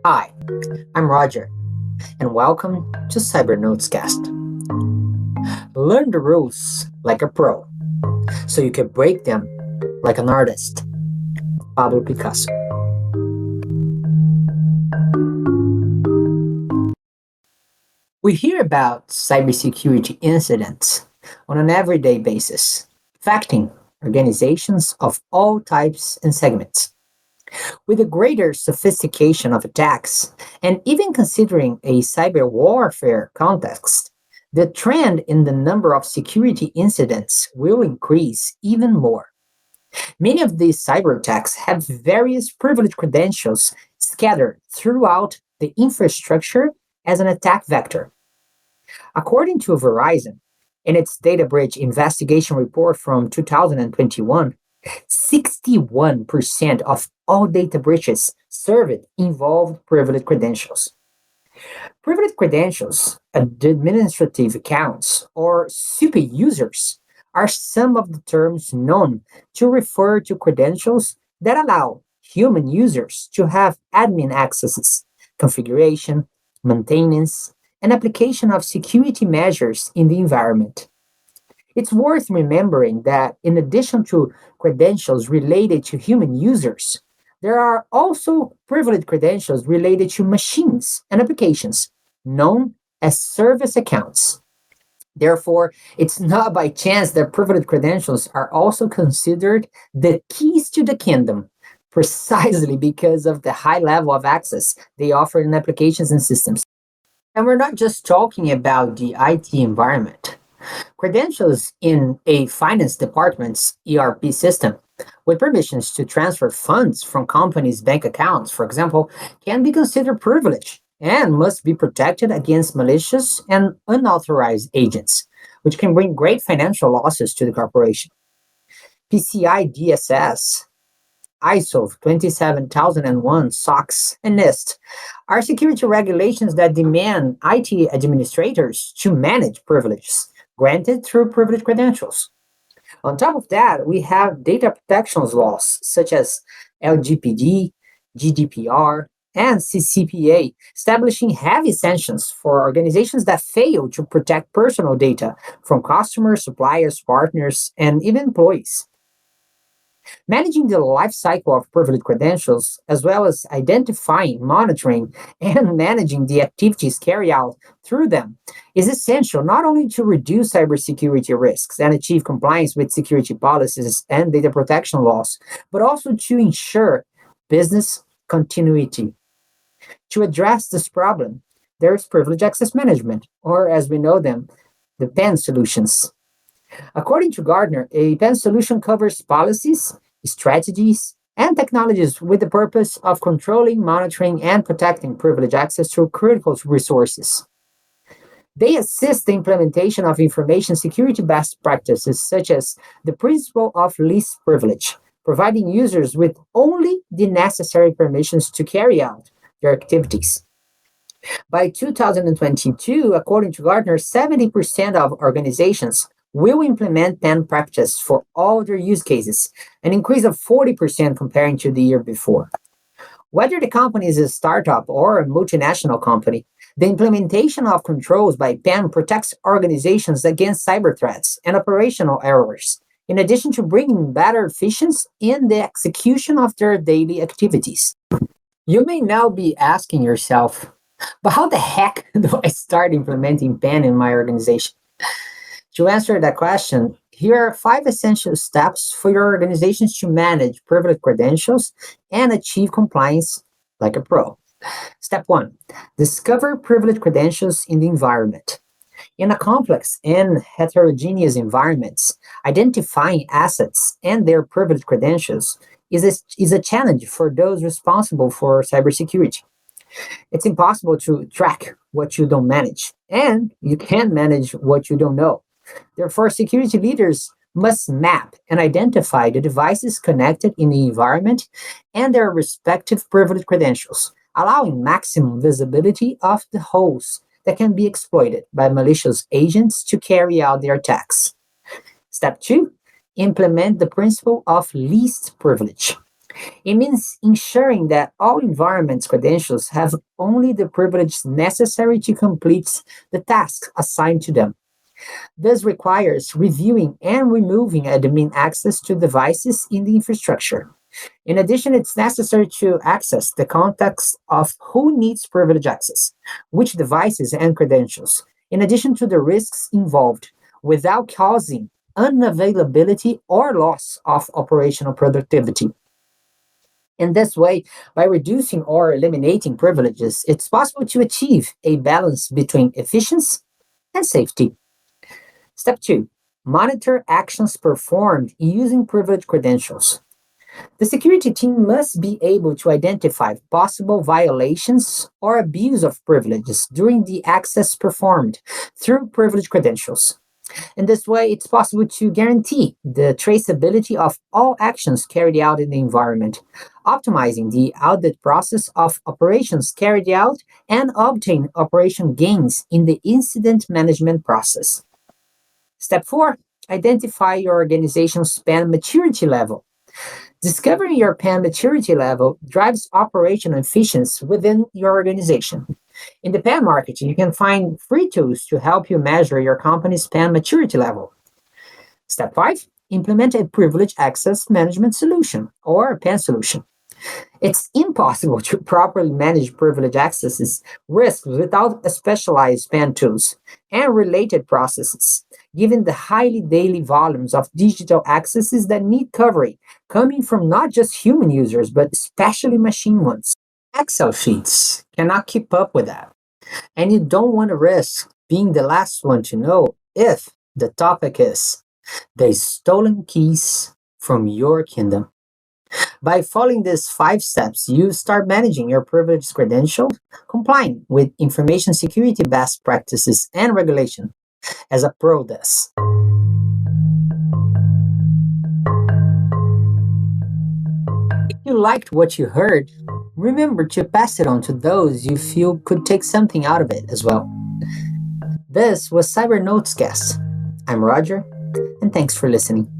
Hi, I'm Roger, and welcome to Cyber Notescast. Learn the rules like a pro, so you can break them like an artist. Pablo Picasso. We hear about cybersecurity incidents on an everyday basis, affecting organizations of all types and segments. With a greater sophistication of attacks, and even considering a cyber warfare context, the trend in the number of security incidents will increase even more. Many of these cyber attacks have various privileged credentials scattered throughout the infrastructure as an attack vector. According to Verizon, in its data breach investigation report from 2021, 61% of all data breaches served involved privileged credentials. Privileged credentials, administrative accounts, or super users are some of the terms known to refer to credentials that allow human users to have admin accesses, configuration, maintenance, and application of security measures in the environment. It's worth remembering that in addition to credentials related to human users, there are also privileged credentials related to machines and applications, known as service accounts. Therefore, it's not by chance that privileged credentials are also considered the keys to the kingdom, precisely because of the high level of access they offer in applications and systems. And we're not just talking about the IT environment. Credentials in a finance department's ERP system with permissions to transfer funds from companies' bank accounts, for example, can be considered privileged and must be protected against malicious and unauthorized agents, which can bring great financial losses to the corporation. PCI DSS, ISO 27001, SOX, and NIST are security regulations that demand IT administrators to manage privileges granted through privileged credentials. On top of that, we have data protections laws such as LGPD, GDPR, and CCPA, establishing heavy sanctions for organizations that fail to protect personal data from customers, suppliers, partners, and even employees. Managing the life cycle of privileged credentials, as well as identifying, monitoring, and managing the activities carried out through them, is essential not only to reduce cybersecurity risks and achieve compliance with security policies and data protection laws, but also to ensure business continuity. To address this problem, there is privileged access management, or as we know them, the PAN solutions. According to Gartner, a PAN solution covers policies, strategies, and technologies with the purpose of controlling, monitoring, and protecting privileged access to critical resources. They assist the implementation of information security best practices such as the principle of least privilege, providing users with only the necessary permissions to carry out their activities. By 2022, according to Gartner, 70% of organizations will implement PAN practice for all their use cases, an increase of 40% comparing to the year before. Whether the company is a startup or a multinational company, the implementation of controls by PAN protects organizations against cyber threats and operational errors, in addition to bringing better efficiency in the execution of their daily activities. You may now be asking yourself, but how the heck do I start implementing PAN in my organization? To answer that question, here are 5 essential steps for your organizations to manage privileged credentials and achieve compliance like a pro. Step 1, discover privileged credentials in the environment. In a complex and heterogeneous environments, identifying assets and their privileged credentials is a challenge for those responsible for cybersecurity. It's impossible to track what you don't manage, and you can't manage what you don't know. Therefore, security leaders must map and identify the devices connected in the environment and their respective privileged credentials, allowing maximum visibility of the holes that can be exploited by malicious agents to carry out their attacks. Step 2, implement the principle of least privilege. It means ensuring that all environments credentials have only the privileges necessary to complete the task assigned to them. This requires reviewing and removing admin access to devices in the infrastructure. In addition, it's necessary to access the context of who needs privilege access, which devices and credentials, in addition to the risks involved, without causing unavailability or loss of operational productivity. In this way, by reducing or eliminating privileges, it's possible to achieve a balance between efficiency and safety. Step 2. Monitor actions performed using privileged credentials. The security team must be able to identify possible violations or abuse of privileges during the access performed through privileged credentials. In this way, it's possible to guarantee the traceability of all actions carried out in the environment, optimizing the audit process of operations carried out and obtain operation gains in the incident management process. Step 4. Identify your organization's PAN maturity level. Discovering your PAN maturity level drives operational efficiency within your organization. In the PAN market, you can find free tools to help you measure your company's PAN maturity level. Step 5. Implement a privileged access management solution or a PAN solution. It's impossible to properly manage privileged accesses risks without specialized PAN tools and related processes, given the highly daily volumes of digital accesses that need covering, coming from not just human users, but especially machine ones. Excel sheets cannot keep up with that, and you don't want to risk being the last one to know if the topic is the stolen keys from your kingdom. By following these 5 steps, you start managing your privileged credentials, complying with information security best practices and regulation as a pro does. If you liked what you heard, remember to pass it on to those you feel could take something out of it as well. This was Cyber Notescast. I'm Roger, and thanks for listening.